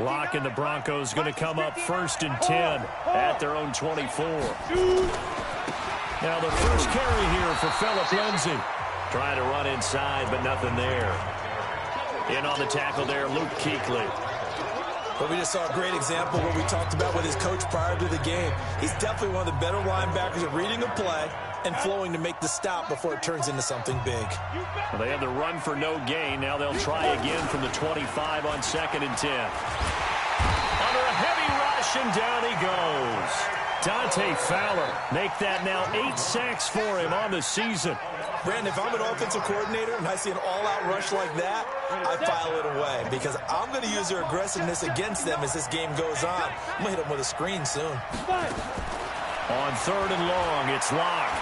Lock and the Broncos going to come up 1st and 10 at their own 24. Now the first carry here for Phillip Lindsay. Trying to run inside, but nothing there. In on the tackle there, Luke Kuechly. But we just saw a great example of what we talked about with his coach prior to the game. He's definitely one of the better linebackers at reading a play and flowing to make the stop before it turns into something big. Well, they had the run for no gain. Now they'll try again from the 25 on 2nd and 10. Under a heavy rush, and down he goes. Dante Fowler make that now 8 sacks for him on the season. Brandon, if I'm an offensive coordinator and I see an all-out rush like that, I file it away because I'm going to use their aggressiveness against them as this game goes on. I'm going to hit them with a screen soon. On 3rd and long, it's Locke.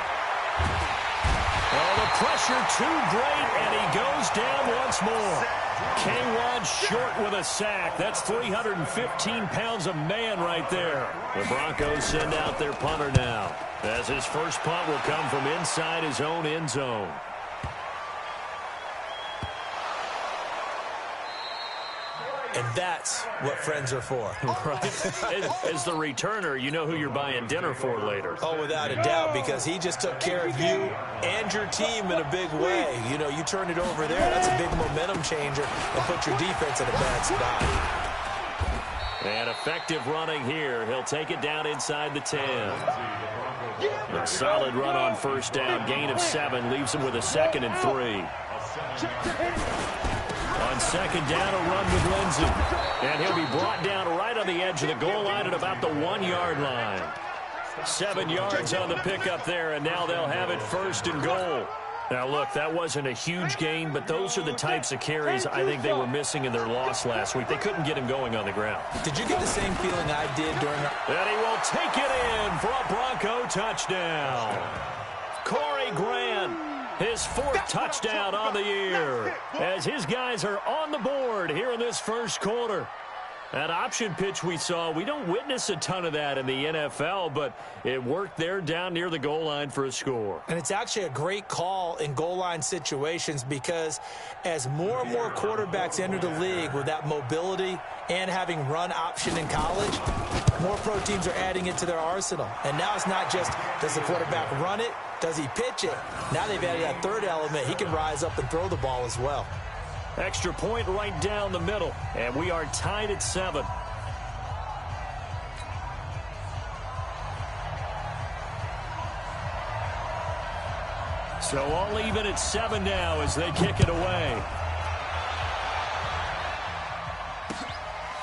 Oh, the pressure too great, and he goes down once more. K-Rod short with a sack. That's 315 pounds of man right there. The Broncos send out their punter now, as his first punt will come from inside his own end zone. And that's what friends are for. Right. As the returner, you know who you're buying dinner for later. Oh, without a doubt, because he just took care of you and your team in a big way. You know, you turn it over there, that's a big momentum changer, and put your defense in a bad spot. And effective running here. He'll take it down inside the 10. A solid run on 1st down. Gain of 7 leaves him with a 2nd and 3. On 2nd down, a run with Lindsay. And he'll be brought down right on the edge of the goal line at about the 1-yard line. 7 yards on the pickup there, and now they'll have it 1st and goal. Now, look, that wasn't a huge gain, but those are the types of carries I think they were missing in their loss last week. They couldn't get him going on the ground. Did you get the same feeling I did during the... And he will take it in for a Bronco touchdown. Corey Grant, his 4th touchdown on the year, as his guys are on the board here in this first quarter. That option pitch we saw, we don't witness a ton of that in the NFL, but it worked there down near the goal line for a score. And it's actually a great call in goal line situations because as more and more quarterbacks enter the league with that mobility and having run option in college, more pro teams are adding it to their arsenal. And now it's not just, does the quarterback run it? Does he pitch it? Now they've added that 3rd element. He can rise up and throw the ball as well. Extra point right down the middle, and we are tied at 7. So all even at 7 now as they kick it away.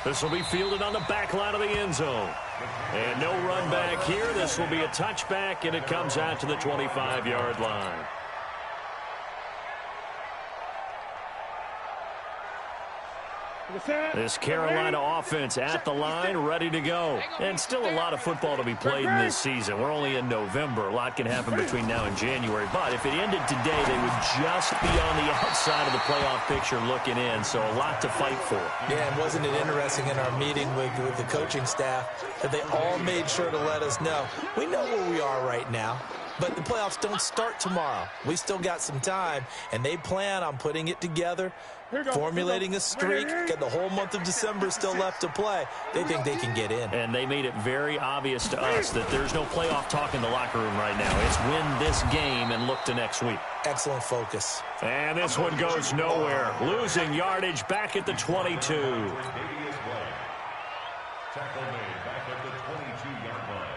This will be fielded on the back line of the end zone. And no run back here. This will be a touchback, and it comes out to the 25-yard line. This Carolina offense at the line, ready to go. And still a lot of football to be played in this season. We're only in November. A lot can happen between now and January. But if it ended today, they would just be on the outside of the playoff picture looking in. So a lot to fight for. Yeah, and wasn't it interesting in our meeting with the coaching staff that they all made sure to let us know, we know where we are right now. But the playoffs don't start tomorrow. We still got some time, and they plan on putting it together, formulating a streak, got the whole month of December still left to play. They think they can get in. And they made it very obvious to us that there's no playoff talk in the locker room right now. It's win this game and look to next week. Excellent focus. And this one goes nowhere. Losing yardage back at the 22. Tackle made back at the 22-yard line.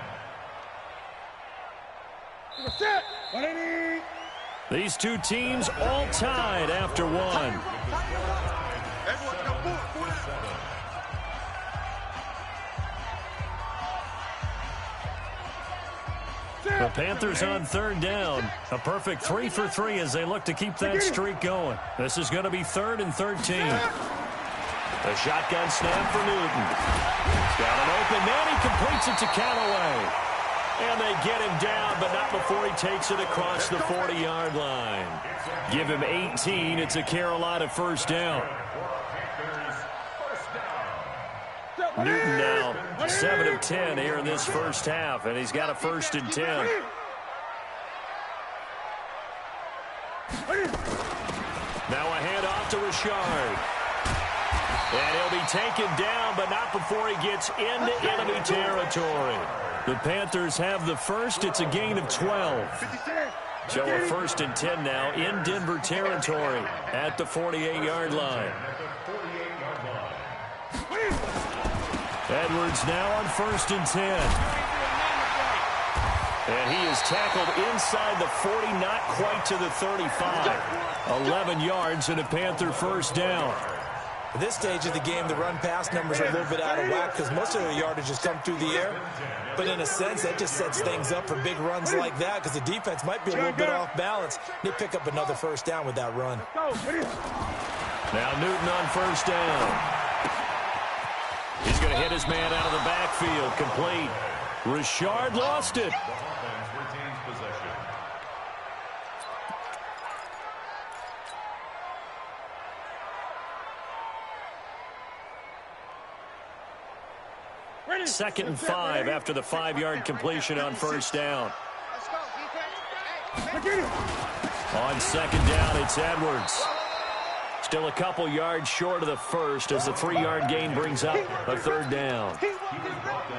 These two teams all tied after one. The Panthers on 3rd down. A perfect 3 for 3 as they look to keep that streak going. This is going to be 3rd and 13. A shotgun snap for Newton. He's got an open man. He completes it to Callaway. And they get him down, but not before he takes it across the 40-yard line. Give him 18. It's a Carolina 1st down. Newton now 7 of 10 here in this first half, and he's got a 1st and 10. Now a handoff to Richard. And he'll be taken down, but not before he gets into enemy territory. The Panthers have the first. It's a gain of 12. So a 1st and 10 now in Denver territory at the 48-yard line. Edwards now on 1st and 10. And he is tackled inside the 40, not quite to the 35. 11 yards and a Panther 1st down. At this stage of the game, the run-pass numbers are a little bit out of whack because most of the yardage has come through the air. But in a sense, that just sets things up for big runs like that because the defense might be a little bit off balance. They pick up another 1st down with that run. Now Newton on 1st down. He's going to hit his man out of the backfield. Complete. Richard lost it. Second and 5 after the 5-yard completion on 1st down. On 2nd down, it's Edwards. Still a couple yards short of the 1st as the 3-yard gain brings up a 3rd down.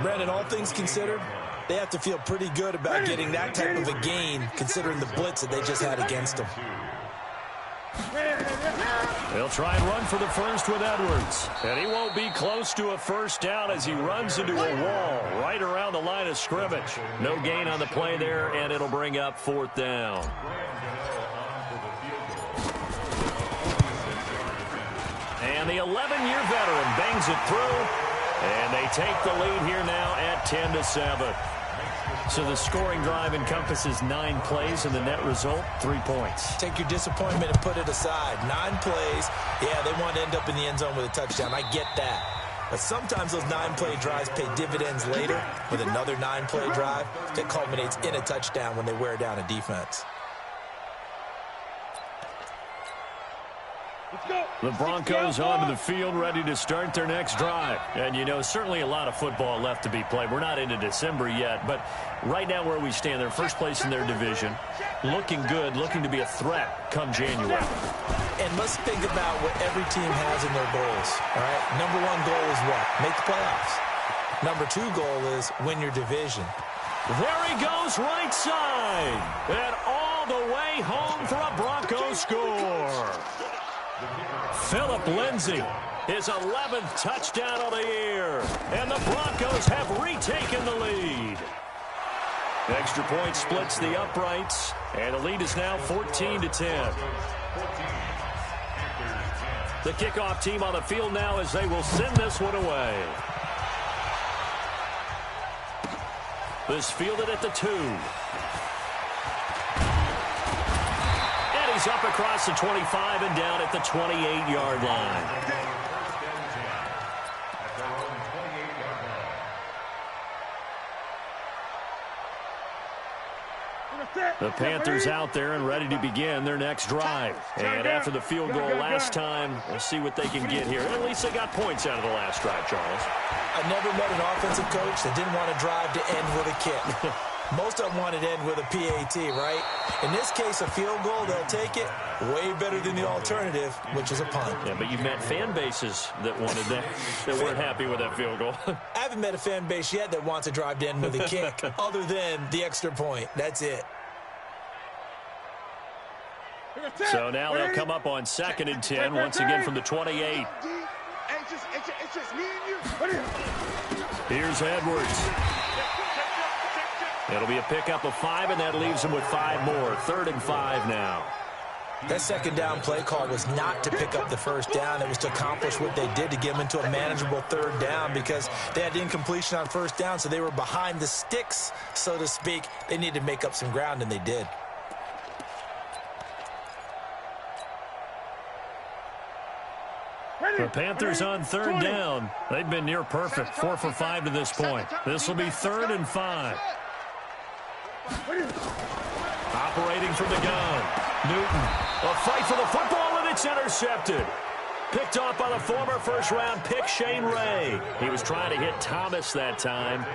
Brandon, all things considered, they have to feel pretty good about getting that type of a gain considering the blitz that they just had against them. They'll try and run for the 1st with Edwards. And he won't be close to a 1st down as he runs into a wall right around the line of scrimmage. No gain on the play there, and it'll bring up 4th down. And the 11-year veteran bangs it through, and they take the lead here now at 10-7. So the scoring drive encompasses 9 plays, and the net result, 3 points. Take your disappointment and put it aside. 9 plays. Yeah, they want to end up in the end zone with a touchdown. I get that. But sometimes those 9-play drives pay dividends later with another 9-play drive that culminates in a touchdown when they wear down a defense. The Broncos onto the field, ready to start their next drive. And, you know, certainly a lot of football left to be played. We're not into December yet, but right now where we stand, they're first place in their division, looking good, looking to be a threat come January. And let's think about what every team has in their goals, all right? Number 1 goal is what? Make the playoffs. Number 2 goal is win your division. There he goes right side. And all the way home for a Broncos score. Phillip Lindsay, his 11th touchdown of the year. And the Broncos have retaken the lead. Extra point splits the uprights, and the lead is now 14-10. The kickoff team on the field now as they will send this one away. This fielded at the 2. He's up across the 25 and down at the 28-yard line. The Panthers out there and ready to begin their next drive. And after the field goal last time, we'll see what they can get here. At least they got points out of the last drive, Charles. I never met an offensive coach that didn't want to drive to end with a kick. Most of them want to end with a PAT, right? In this case, a field goal, they'll take it. Way better than the alternative, which is a punt. Yeah, but you've met fan bases that wanted that, that weren't happy with that field goal. I haven't met a fan base yet that wants to drive to end with a kick, other than the extra point. That's it. So now they'll come up on 2nd and 10, once again from the 28. Here's Edwards. It'll be a pickup of 5, and that leaves him with 5 more. 3rd and 5 now. That 2nd down play call was not to pick up the 1st down. It was to accomplish what they did to get them into a manageable 3rd down because they had incompletion on 1st down, so they were behind the sticks, so to speak. They needed to make up some ground, and they did. The Panthers on 3rd down. They've been near perfect, 4 for 5 to this point. This will be 3rd and 5. Operating from the gun. Newton, a fight for the football, and it's intercepted. Picked off by the former first-round pick, Shane Ray. He was trying to hit Thomas that time.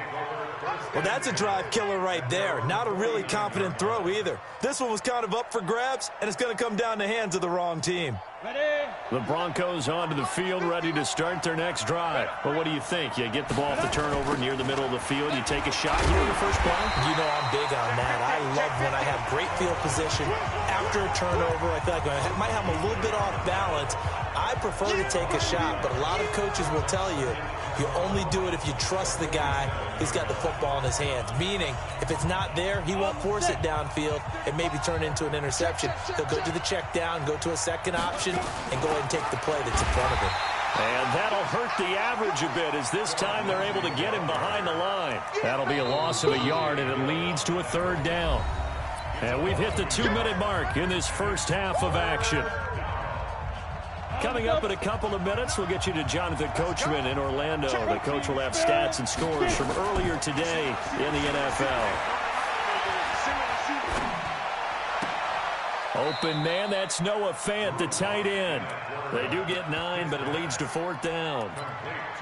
Well, that's a drive killer right there. Not a really confident throw either. This one was kind of up for grabs, and it's going to come down the hands of the wrong team. The Broncos onto the field, ready to start their next drive. Well, what do you think? You get the ball off the turnover near the middle of the field. You take a shot here in the first play? You know I'm big on that. I love when I have great field position after a turnover. I feel like I might have a little bit off balance. I prefer to take a shot, but a lot of coaches will tell you you only do it if you trust the guy who's got the football in his hands. Meaning, if it's not there, he won't force it downfield and maybe turn into an interception. He'll go to the check down, go to a second option, and go ahead and take the play that's in front of him. And that'll hurt the average a bit as this time they're able to get him behind the line. That'll be a loss of a yard, and it leads to a third down. And we've hit the 2-minute mark in this first half of action. Coming up in a couple of minutes, we'll get you to Jonathan Coachman in Orlando. The coach will have stats and scores from earlier today in the NFL. Open man, that's Noah Fant, the tight end. They do get 9, but it leads to fourth down.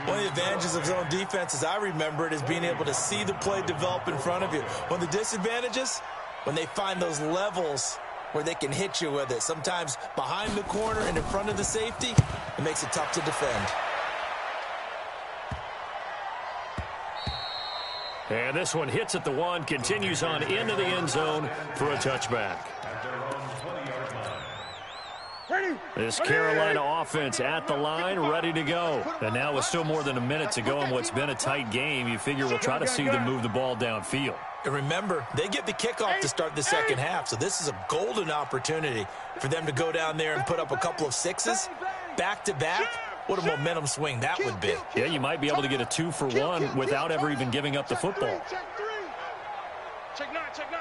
One of the advantages of zone defense, as I remember it, is being able to see the play develop in front of you. One of the disadvantages, when they find those levels where they can hit you with it. Sometimes behind the corner and in front of the safety, it makes it tough to defend. And this one hits at the 1, continues on into the end zone for a touchback. This Carolina offense at the line, ready to go. And now with still more than a minute to go in what's been a tight game, you figure we'll try to see them move the ball downfield. And remember, they get the kickoff to start the second half, so this is a golden opportunity for them to go down there and put up a couple of sixes back-to-back. What a momentum swing that would be. Yeah, you might be able to get a 2-for-1 without ever even giving up the football. Check 9, check 9.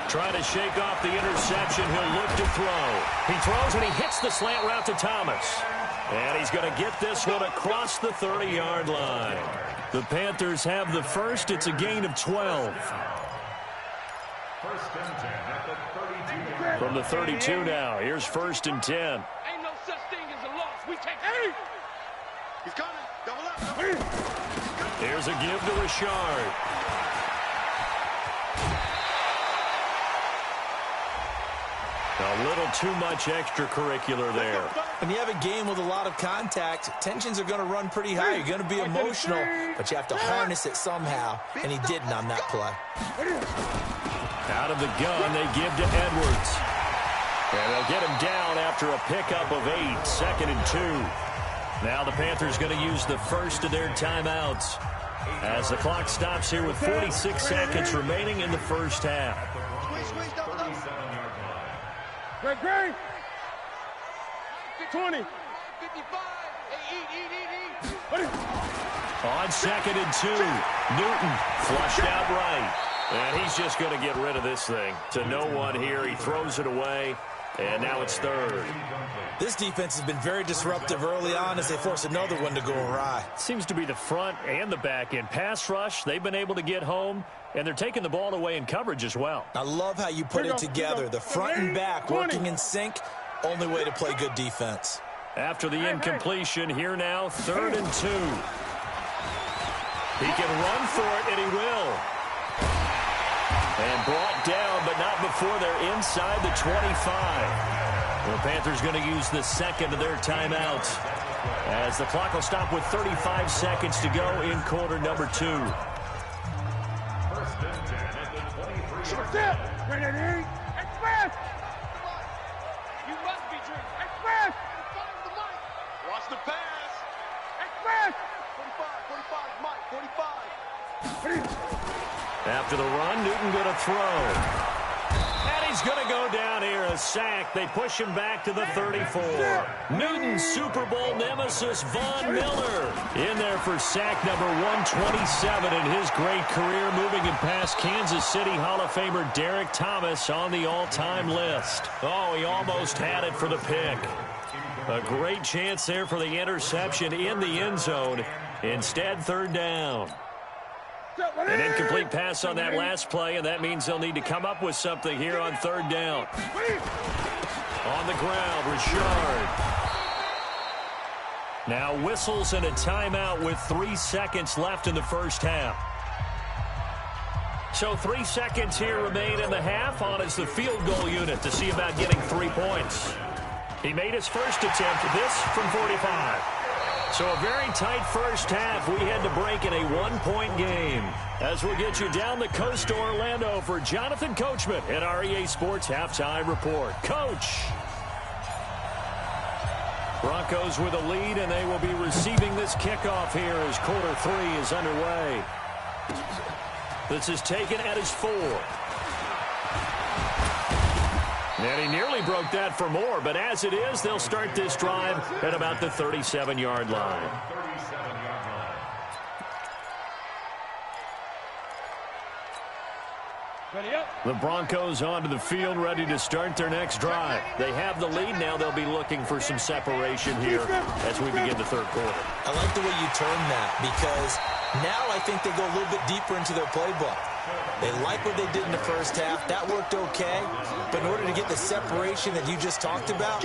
Trying to shake off the interception. He'll look to throw. He throws and he hits the slant route to Thomas. And he's going to get this one across the 30-yard line. The Panthers have the first. It's a gain of 12. First and 10 at the 32-yard From the 32 now. Here's first and 10. Ain't no such thing as a loss. We take 8. He's coming. Double up. Here's a give to Richard. A little too much extracurricular there. When you have a game with a lot of contact, tensions are going to run pretty high. You're going to be emotional, but you have to harness it somehow, and he didn't on that play. Out of the gun, they give to Edwards. And they'll get him down after a pickup of 8, second and 2. Now the Panthers going to use the first of their timeouts as the clock stops here with 46 seconds remaining in the first half. Great. 20. 55. On second and 2, Newton flushed out right. And he's just going to get rid of this thing. To no one here. He throws it away. And now it's third. This defense has been very disruptive early on as they force another one to go awry. Seems to be the front and the back end. Pass rush, they've been able to get home. And they're taking the ball away in coverage as well. I love how you put it together. The front and back working in sync. Only way to play good defense. After the incompletion, here now, third and 2. He can run for it, and he will. And brought down, but not before they're inside the 25. The Panthers going to use the second of their timeouts as the clock will stop with 35 seconds to go in quarter number 2. First and 10 at the 23. Express! You must be dreaming. Express! Watch the pass. Express! 45, Mike, 45. After the run, Newton going to throw. And he's going to go down here, a sack. They push him back to the 34. Newton's Super Bowl nemesis, Von Miller, in there for sack number 127 in his great career, moving him past Kansas City Hall of Famer Derek Thomas on the all-time list. Oh, he almost had it for the pick. A great chance there for the interception in the end zone. Instead, third down. An incomplete pass on that last play, and that means they'll need to come up with something here on third down. On the ground, Richard. Now whistles and a timeout with 3 seconds left in the first half. So 3 seconds here remain in the half. On is the field goal unit to see about getting 3 points. He made his first attempt, this from 45. So a very tight first half. We had to break in a 1-point game. As we'll get you down the coast to Orlando for Jonathan Coachman at our EA Sports Halftime Report. Coach! Broncos with a lead, and they will be receiving this kickoff here as quarter 3 is underway. This is taken at his 4. And he nearly broke that for more, but as it is, they'll start this drive at about the 37-yard line. The Broncos onto the field, ready to start their next drive. They have the lead. Now they'll be looking for some separation here as we begin the third quarter. I like the way you turn that, because now I think they go a little bit deeper into their playbook. They like what they did in the first half. That worked okay. But in order to get the separation that you just talked about,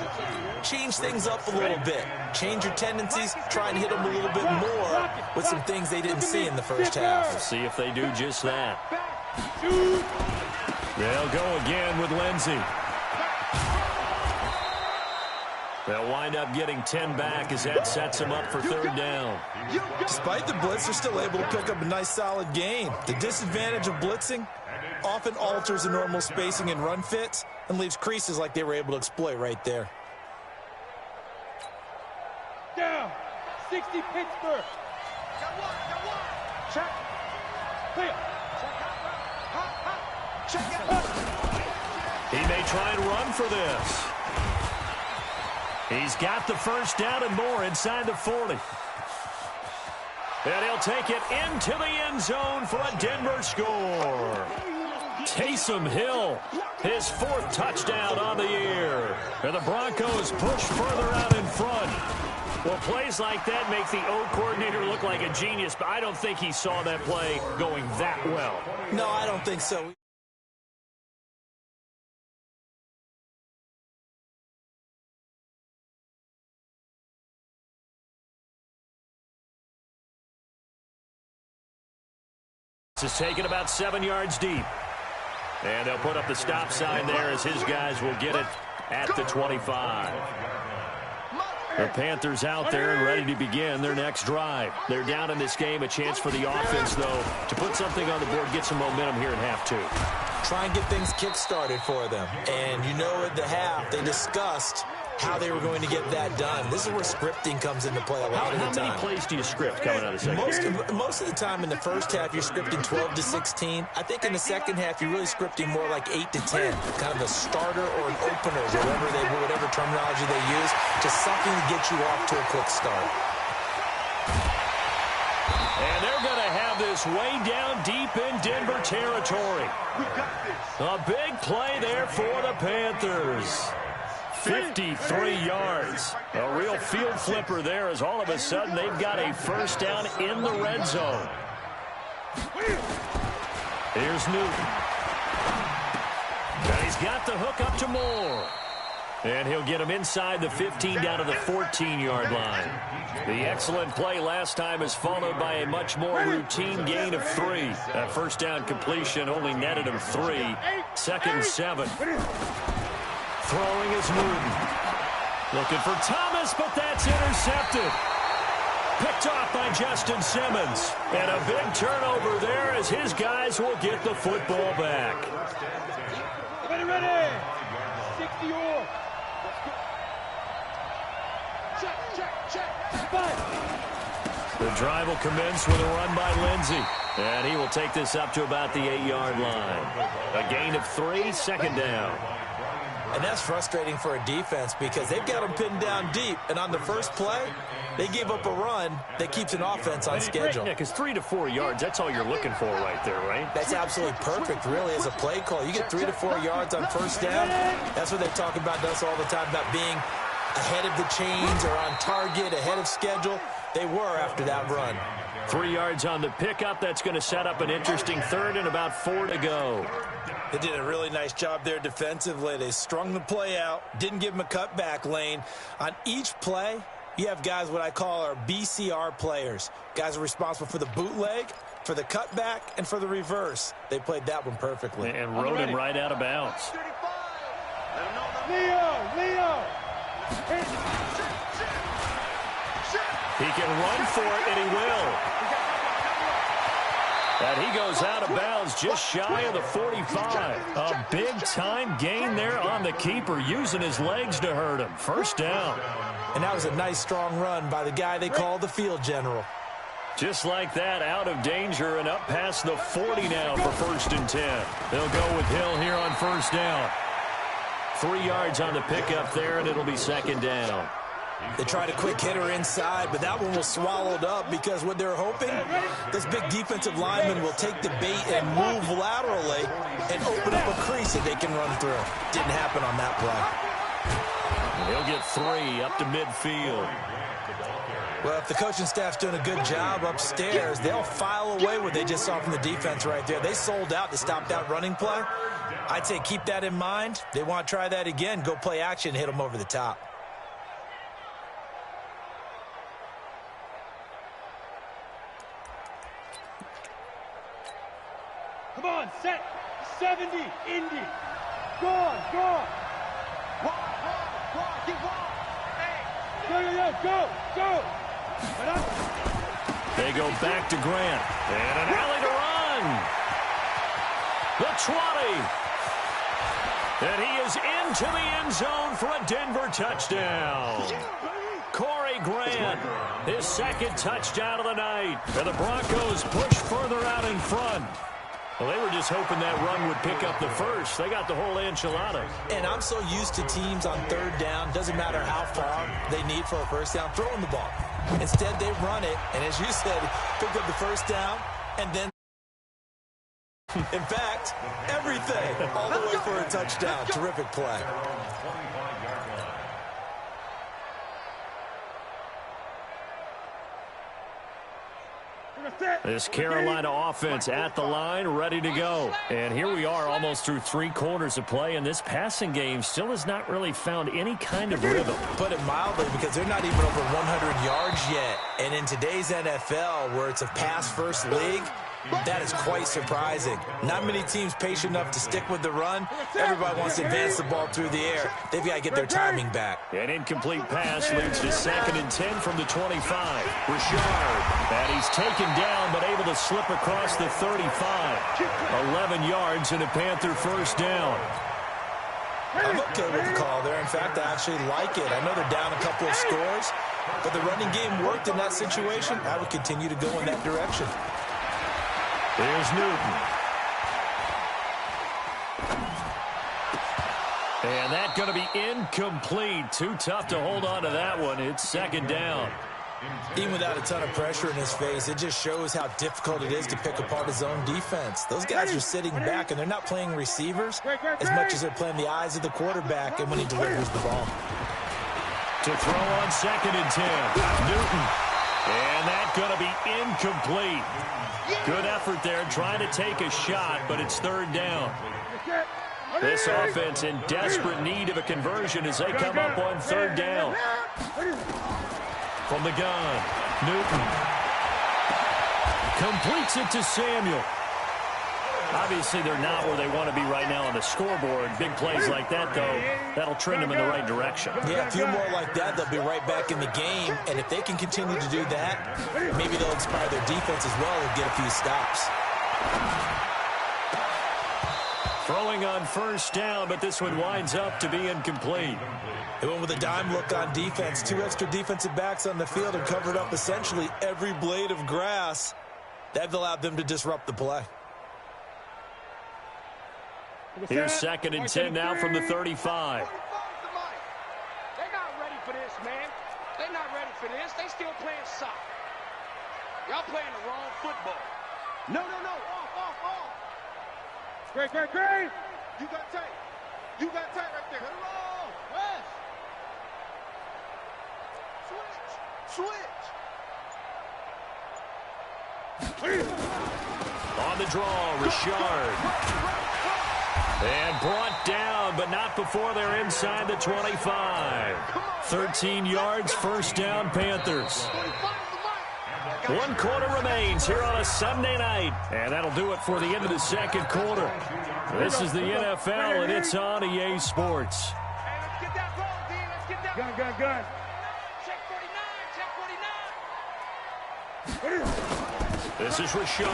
change things up a little bit. Change your tendencies. Try and hit them a little bit more with some things they didn't see in the first half. We'll see if they do just that. They'll go again with Lindsey. They'll wind up getting 10 back as that sets them up for third down. Despite the blitz, they're still able to pick up a nice, solid gain. The disadvantage of blitzing often alters the normal spacing and run fits and leaves creases like they were able to exploit right there. Down. 60 Pittsburgh. Got one. Check. Clear. Check it. He may try and run for this. He's got the first down and more inside the 40. And he'll take it into the end zone for a Denver score. Taysom Hill, his 4th touchdown on the year. And the Broncos push further out in front. Well, plays like that make the O coordinator look like a genius, but I don't think he saw that play going that well. No, I don't think so. This is taken about 7 yards deep. And they'll put up the stop sign there as his guys will get it at the 25. The Panthers out there and ready to begin their next drive. They're down in this game. A chance for the offense, though, to put something on the board, get some momentum here in half 2. Try and get things kick-started for them. And you know at the half, they discussed how they were going to get that done. This is where scripting comes into play a lot of the time. How many plays do you script coming out of the second? Most of the time in the first half, you're scripting 12 to 16. I think in the second half, you're really scripting more like 8 to 10, kind of a starter or an opener, whatever terminology they use, just something to get you off to a quick start. And they're going to have this way down deep in Denver territory. A big play there for the Panthers. 53 yards. A real field flipper there as all of a sudden they've got a first down in the red zone. Here's Newton. And he's got the hook up to Moore. And he'll get him inside the 15 down to the 14-yard line. The excellent play last time is followed by a much more routine gain of 3. That first down completion only netted him 3. Second 7. Throwing is Newton. Looking for Thomas, but that's intercepted. Picked off by Justin Simmons. And a big turnover there as his guys will get the football back. Ready. 60 or. Check. The drive will commence with a run by Lindsey. And he will take this up to about the 8-yard line. A gain of 3, second down. And that's frustrating for a defense because they've got them pinned down deep. And on the first play, they gave up a run that keeps an offense on schedule. Yeah, because 3 to 4 yards, that's all you're looking for right there, right? That's absolutely perfect, really, as a play call. You get 3 to 4 yards on first down. That's what they talk about us all the time, about being ahead of the chains or on target, ahead of schedule. They were after that run. 3 yards on the pickup. That's going to set up an interesting third and about 4 to go. They did a really nice job there defensively. They strung the play out, didn't give them a cutback lane. On each play, you have guys what I call our BCR players. Guys are responsible for the bootleg, for the cutback and for the reverse. They played that one perfectly. And rode him right out of bounds. Leo! He can run for it, and he will. And he goes out of bounds just shy of the 45. A big-time gain there on the keeper, using his legs to hurt him. First down. And that was a nice, strong run by the guy they call the field general. Just like that, out of danger and up past the 40 now for 1st and 10. They'll go with Hill here on first down. 3 yards on the pickup there, and it'll be 2nd down. They tried a quick hitter inside, but that one was swallowed up because what they're hoping, this big defensive lineman will take the bait and move laterally and open up a crease that they can run through. Didn't happen on that play. He'll get 3 up to midfield. Well, if the coaching staff's doing a good job upstairs, they'll file away what they just saw from the defense right there. They sold out to stop that running play. I'd say keep that in mind. They want to try that again. Go play action, hit them over the top. Come on, set. 70, Indy. Go on. Walk, get walk. Hey. Go. They go back to Grant. And an alley to run. The 20. And he is into the end zone for a Denver touchdown. Corey Grant, his 2nd touchdown of the night. And the Broncos push further out in front. Well, they were just hoping that run would pick up the first. They got the whole enchilada. And I'm so used to teams on 3rd down, doesn't matter how far they need for a first down, throwing the ball. Instead, they run it, and as you said, pick up the first down, and then, in fact, everything all the way for a touchdown. Terrific play. This Carolina offense at the line, ready to go. And here we are almost through 3 quarters of play, and this passing game still has not really found any kind of rhythm. Put it mildly, because they're not even over 100 yards yet. And in today's NFL, where it's a pass-first league, that is quite surprising. Not many teams patient enough to stick with the run. Everybody wants to advance the ball through the air. They've got to get their timing back. An incomplete pass leads to 2nd and 10 from the 25. Richard, and he's taken down but able to slip across the 35. 11 yards and a Panther first down. I'm okay with the call there. In fact, I actually like it. I know they're down a couple of scores, but the running game worked in that situation. I would continue to go in that direction. Here's Newton. And that's going to be incomplete. Too tough to hold on to that one. It's 2nd down. Even without a ton of pressure in his face, it just shows how difficult it is to pick apart his own defense. Those guys are sitting back, and they're not playing receivers as much as they're playing the eyes of the quarterback and when he delivers the ball. To throw on 2nd and 10. Newton. And that's going to be incomplete. Good effort there trying to take a shot, but it's 3rd down. This offense in desperate need of a conversion as they come up on 3rd down. From the gun, Newton completes it to Samuel. Obviously, they're not where they want to be right now on the scoreboard. Big plays like that, though, that'll trend them in the right direction. Yeah, a few more like that, they'll be right back in the game. And if they can continue to do that, maybe they'll inspire their defense as well and get a few stops. Throwing on first down, but this one winds up to be incomplete. They went with a dime look on defense. 2 extra defensive backs on the field and covered up essentially every blade of grass. That allowed them to disrupt the play. Here's 2nd and 10 now from the 35. They're not ready for this, man. They're not ready for this. They still playing soccer. Y'all playing the wrong football. No. Off. Great. You got tight. Right there. Hello. West. Switch. On the draw, Richard. And brought down, but not before they're inside the 25. 13 yards, first down, Panthers. 1 quarter remains here on a Sunday night. And that'll do it for the end of the second quarter. This is the NFL, and it's on EA Sports. Hey, let's get that ball, D. Let's get that ball. Gun. Check 49, check 49. This is Richard.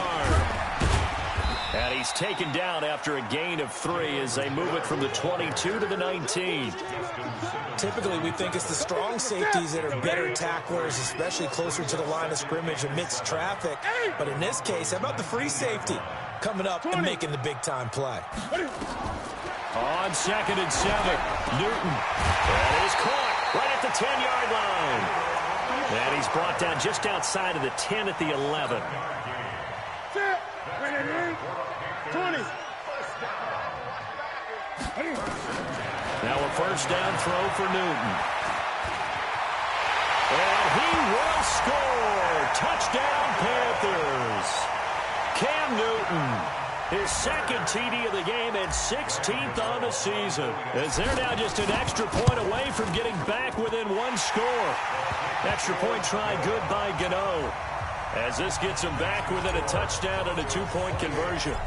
And he's taken down after a gain of 3 as they move it from the 22 to the 19. Typically, we think it's the strong safeties that are better tacklers, especially closer to the line of scrimmage amidst traffic. But in this case, how about the free safety coming up and making the big-time play? On 2nd and 7, Newton. That is caught right at the 10-yard line. And he's brought down just outside of the 10 at the 11. 20. Now a first down throw for Newton. And he will score. Touchdown, Panthers. Cam Newton, his 2nd TD of the game and 16th on the season. As they're now just an extra point away from getting back within 1 score. Extra point try good by Gano. As this gets him back within a touchdown and a 2-point conversion.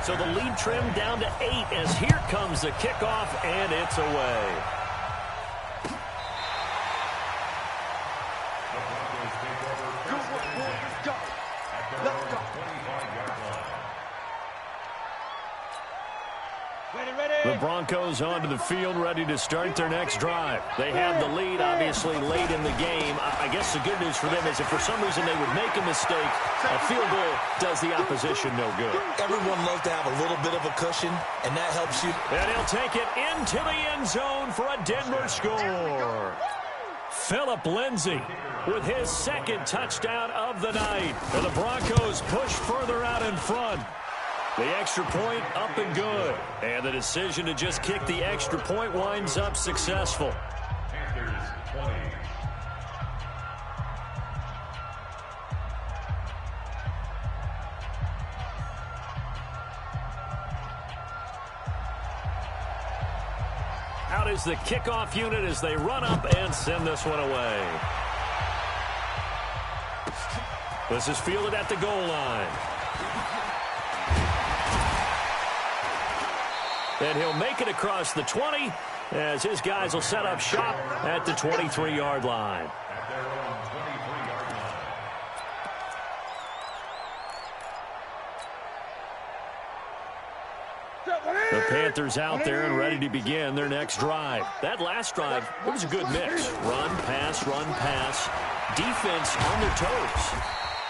So the lead trimmed down to 8 as here comes the kickoff, and it's away. Let's go. Ready. The Broncos onto the field, ready to start their next drive. They have the lead, obviously, late in the game. I guess the good news for them is if for some reason they would make a mistake, a field goal does the opposition no good. Everyone loves to have a little bit of a cushion, and that helps you. And he'll take it into the end zone for a Denver score. Phillip Lindsay with his 2nd touchdown of the night. And the Broncos push further out in front. The extra point up and good. And the decision to just kick the extra point winds up successful. Panthers 20. Out is the kickoff unit as they run up and send this one away. This is fielded at the goal line. And he'll make it across the 20 as his guys will set up shop at the 23-yard line. At their own 23-yard line. The Panthers out there and ready to begin their next drive. That last drive, it was a good mix. Run, pass, defense on their toes.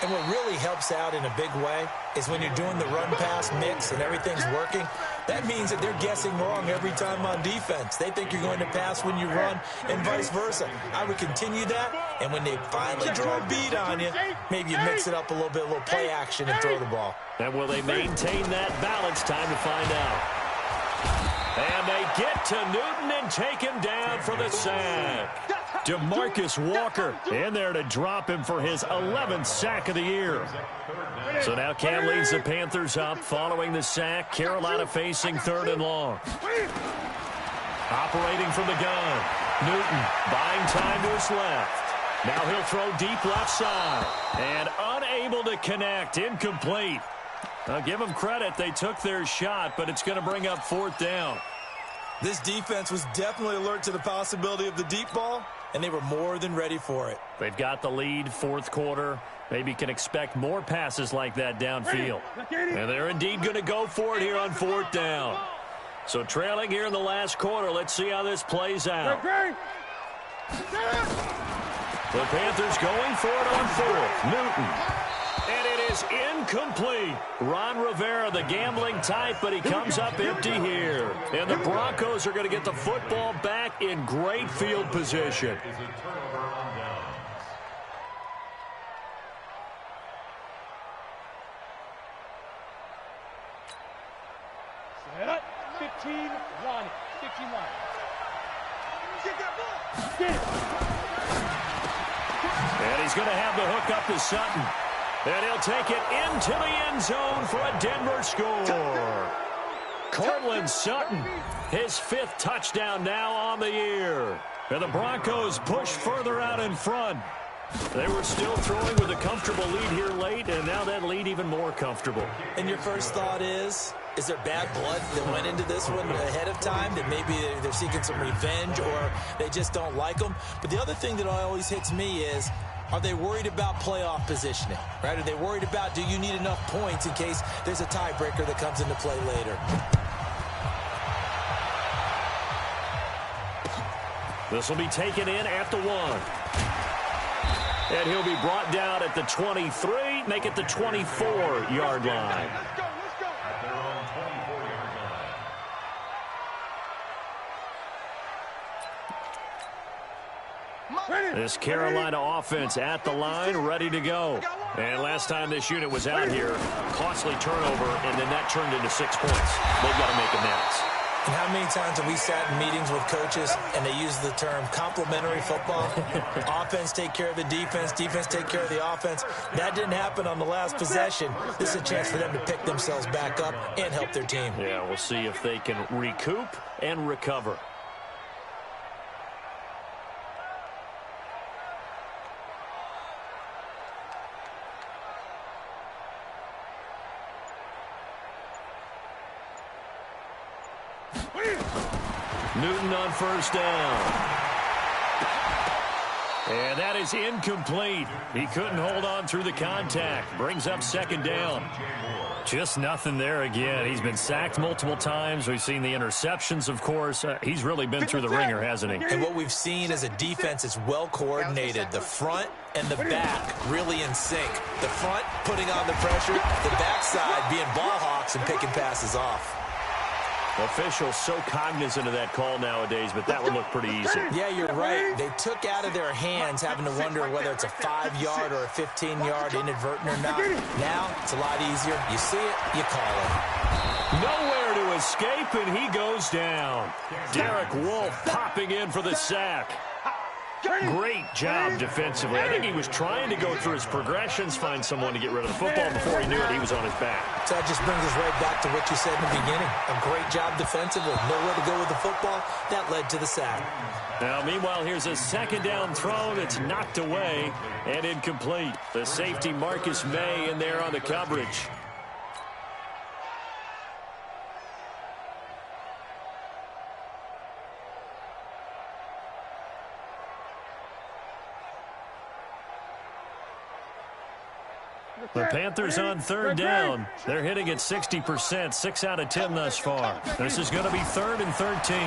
And what really helps out in a big way is when you're doing the run-pass mix and everything's working, that means that they're guessing wrong every time on defense. They think you're going to pass when you run and vice versa. I would continue that, and when they finally draw a beat on you, maybe you mix it up a little bit, a little play action and throw the ball. And will they maintain that balance? Time to find out. And they get to Newton and take him down for the sack. DeMarcus Walker in there to drop him for his 11th sack of the year. So now Cam leads the Panthers up following the sack. Carolina facing 3rd and long. Operating from the gun. Newton buying time to his left. Now he'll throw deep left side. And unable to connect. Incomplete. I'll give them credit. They took their shot, but it's going to bring up 4th down. This defense was definitely alert to the possibility of the deep ball, and they were more than ready for it. They've got the lead, 4th quarter. Maybe can expect more passes like that downfield. And they're indeed going to go for it here on 4th down. So trailing here in the last quarter, let's see how this plays out. The Panthers going for it on 4th. Newton. And it is incomplete. Ron Rivera, the gambling type, but he comes up empty here. And the Broncos are going to get the football back in great field position. Is a turnover on downs. Set. 15-1. 15-1. Get that ball. Get it. And he's going to have the hook up to Sutton. And he'll take it into the end zone for a Denver score. Cortland Sutton, his 5th touchdown now on the year. And the Broncos push further out in front. They were still throwing with a comfortable lead here late, and now that lead even more comfortable. And your first thought is there bad blood that went into this one ahead of time, that maybe they're seeking some revenge or they just don't like them? But the other thing that always hits me is, are they worried about playoff positioning, right? Are they worried about, do you need enough points in case there's a tiebreaker that comes into play later? This will be taken in at the 1. And he'll be brought down at the 23, make it the 24-yard line. Let's go, let's go. At their own 24-yard line. This Carolina offense at the line, ready to go. And last time this unit was out here, costly turnover, and then that turned into 6 points. They've got to make amends. And how many times have we sat in meetings with coaches and they use the term complementary football? Offense take care of the defense, defense take care of the offense. That didn't happen on the last possession. This is a chance for them to pick themselves back up and help their team. Yeah, we'll see if they can recoup and recover. Newton on first down. And that is incomplete. He couldn't hold on through the contact. Brings up second down. Just nothing there again. He's been sacked multiple times. We've seen the interceptions, of course. He's really been through the ringer, hasn't he? And what we've seen is a defense that's well coordinated. The front and the back really in sync. The front putting on the pressure. The backside being ball hawks and picking passes off. Officials so cognizant of that call nowadays, but that would look pretty easy. Yeah, you're right. They took out of their hands having to wonder whether it's a 5-yard or a 15-yard inadvertent or not. Now, it's a lot easier. You see it, you call it. Nowhere to escape, and he goes down. Derek Wolfe popping in for the sack. Great job defensively. I think he was trying to go through his progressions, find someone to get rid of the football. Before he knew it, he was on his back. So that just brings us right back to what you said in the beginning. A great job defensively. Nowhere to go with the football. That led to the sack. Now, meanwhile, here's a second down throw that's knocked away and incomplete. The safety Marcus May in there on the coverage. The Panthers on third down. They're hitting at 60%, 6 out of 10 thus far. This is going to be 3rd and 13.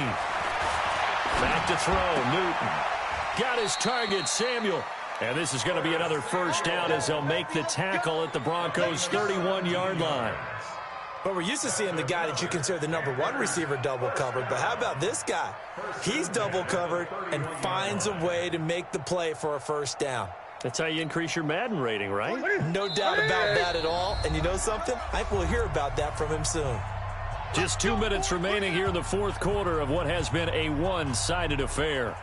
Back to throw, Newton. Got his target, Samuel. And this is going to be another first down as they'll make the tackle at the Broncos' 31-yard line. But we're used to seeing the guy that you consider the #1 receiver double covered. But how about this guy? He's double covered and finds a way to make the play for a first down. That's how you increase your Madden rating, right? No doubt about that at all. And you know something? I think we'll hear about that from him soon. Just 2 minutes remaining here in the fourth quarter of what has been a one-sided affair.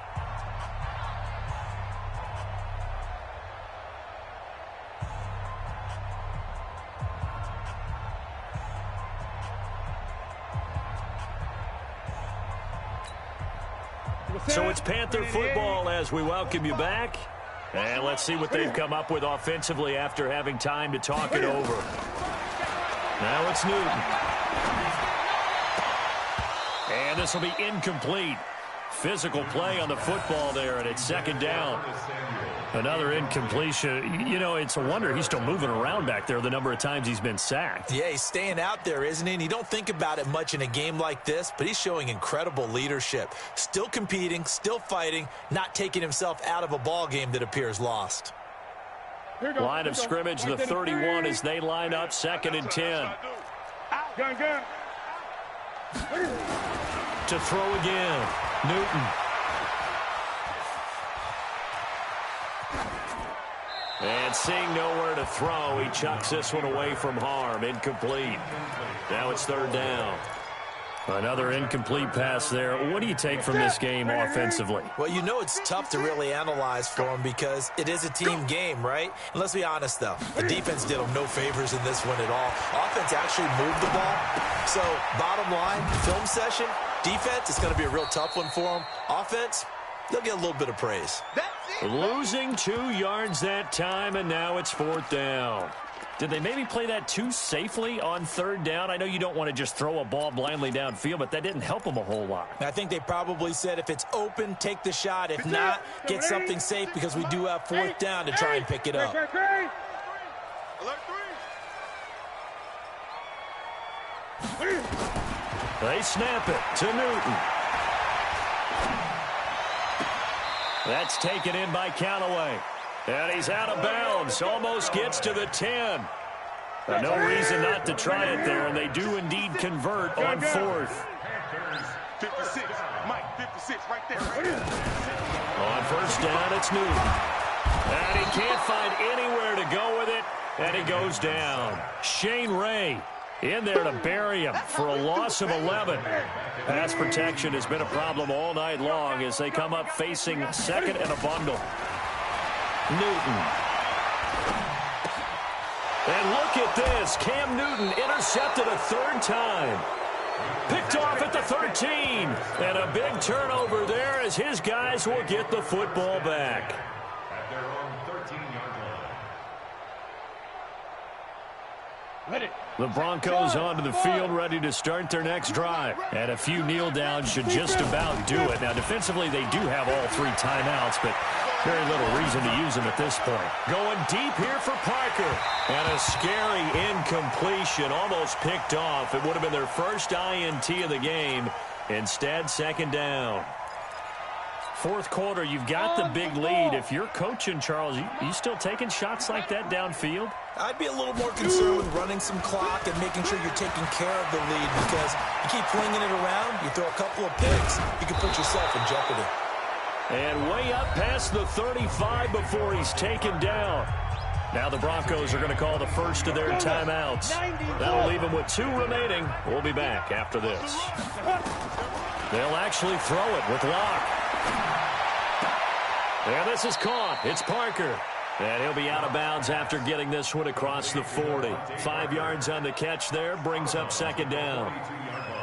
So it's Panther football as we welcome you back. And let's see what they've come up with offensively after having time to talk it over. Now it's Newton. And this will be incomplete. Physical play on the football there, and it's second down. Another incompletion. You know, it's a wonder he's still moving around back there the number of times he's been sacked. Yeah, he's staying out there, isn't he? And you don't think about it much in a game like this, but he's showing incredible leadership. Still competing, still fighting, not taking himself out of a ball game that appears lost. Line of scrimmage, the 31 as they line up, 2nd and 10. Gun. To throw again, Newton. And seeing nowhere to throw, he chucks this one away from harm. Incomplete. Now it's 3rd down. Another incomplete pass there. What do you take from this game offensively? Well, you know it's tough to really analyze for him because it is a team game, right? And let's be honest, though. The defense did him no favors in this one at all. Offense actually moved the ball. So, bottom line, film session, defense, it's going to be a real tough one for him. Offense, they'll get a little bit of praise. Losing 2 yards that time, and now it's 4th down. Did they maybe play that too safely on 3rd down? I know you don't want to just throw a ball blindly downfield, but that didn't help them a whole lot. I think they probably said if it's open, take the shot. If not, get something safe because we do have 4th down to try and pick it up. They snap it to Newton. That's taken in by Callaway. And he's out of bounds. Almost gets to the 10. No reason not to try it there, and they do indeed convert on 4th. 56, Mike, 56, right there. On 1st down, it's Newton. And he can't find anywhere to go with it, and he goes down. Shane Ray in there to bury him for a loss of 11. Pass protection has been a problem all night long as they come up facing 2nd and a bundle. Newton. And look at this. Cam Newton intercepted a 3rd time. Picked off at the 13. And a big turnover there as his guys will get the football back. At their own 13-yard line. The Broncos onto the field, ready to start their next drive. And a few kneel downs should just about do it. Now, defensively, they do have all 3 timeouts, but very little reason to use them at this point. Going deep here for Parker. And a scary incompletion, almost picked off. It would have been their first INT of the game. Instead, 2nd down. 4th quarter, you've got the big lead. If you're coaching, Charles, you still taking shots like that downfield? I'd be a little more concerned with running some clock and making sure you're taking care of the lead because you keep flinging it around, you throw a couple of picks, you can put yourself in jeopardy. And way up past the 35 before he's taken down. Now the Broncos are going to call the first of their timeouts. That'll leave them with 2 remaining. We'll be back after this. They'll actually throw it with Locke. And this is caught. It's Parker. And he'll be out of bounds after getting this one across the 40. 5 yards on the catch there. Brings up 2nd down.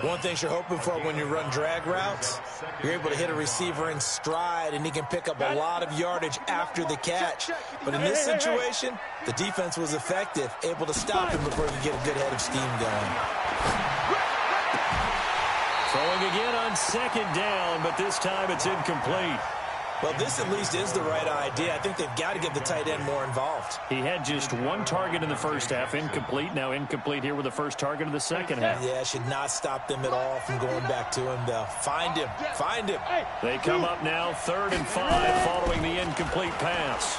One thing you're hoping for when you run drag routes, you're able to hit a receiver in stride, and he can pick up a lot of yardage after the catch. But in this situation, the defense was effective, able to stop him before he could get a good head of steam going. Throwing again on 2nd down, but this time it's incomplete. Well, this at least is the right idea. I think they've got to get the tight end more involved. He had just 1 target in the first half, incomplete. Now incomplete here with the first target of the second half. Yeah, should not stop them at all from going back to him, though. Find him. Find him. They come up now 3rd and 5 following the incomplete pass.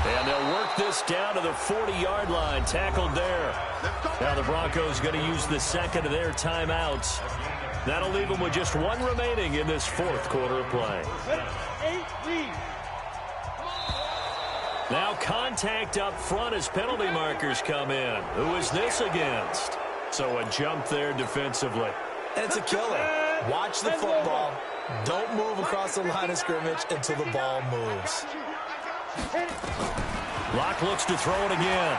And they'll work this down to the 40-yard line, tackled there. Now the Broncos going to use the 2nd of their timeouts. That'll leave them with just 1 remaining in this 4th quarter of play. Now contact up front as penalty markers come in. Who is this against? So a jump there defensively. And it's a killer. Watch the football. Don't move across the line of scrimmage until the ball moves. Locke looks to throw it again.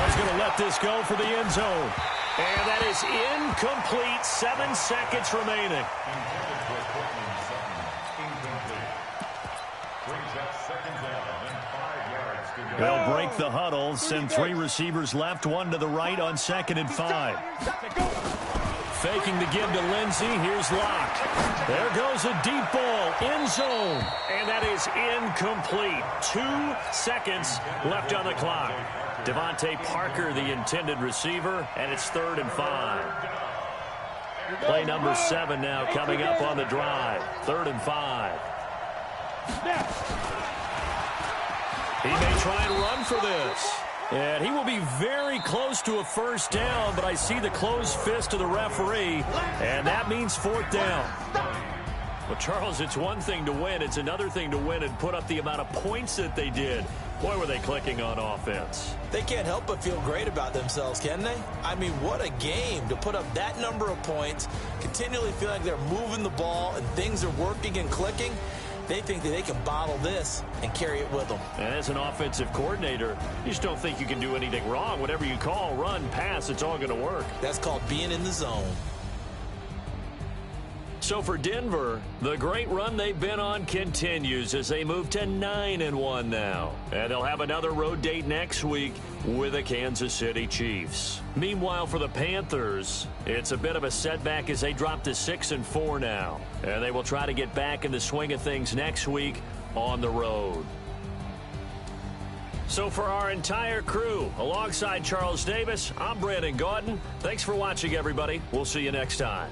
He's going to let this go for the end zone. And that is incomplete. 7 seconds remaining. They'll break the huddle. Send 3 receivers left, 1 to the right on 2nd and 5. Faking the give to Lindsey. Here's Locke. There goes a deep ball. End zone. And that is incomplete. 2 seconds left on the clock. Devontae Parker, the intended receiver, and it's 3rd and 5. Play number 7 now coming up on the drive. 3rd and 5. He may try and run for this. And he will be very close to a first down, but I see the closed fist of the referee, and that means 4th down. Well, Charles, it's one thing to win. It's another thing to win and put up the amount of points that they did. Boy, were they clicking on offense. They can't help but feel great about themselves, can they? I mean, what a game to put up that number of points, continually feel like they're moving the ball and things are working and clicking. They think that they can bottle this and carry it with them. And as an offensive coordinator, you just don't think you can do anything wrong. Whatever you call, run, pass, it's all going to work. That's called being in the zone. So for Denver, the great run they've been on continues as they move to 9-1 now. And they'll have another road date next week with the Kansas City Chiefs. Meanwhile, for the Panthers, it's a bit of a setback as they drop to 6-4 now. And they will try to get back in the swing of things next week on the road. So for our entire crew, alongside Charles Davis, I'm Brandon Gaudin. Thanks for watching, everybody. We'll see you next time.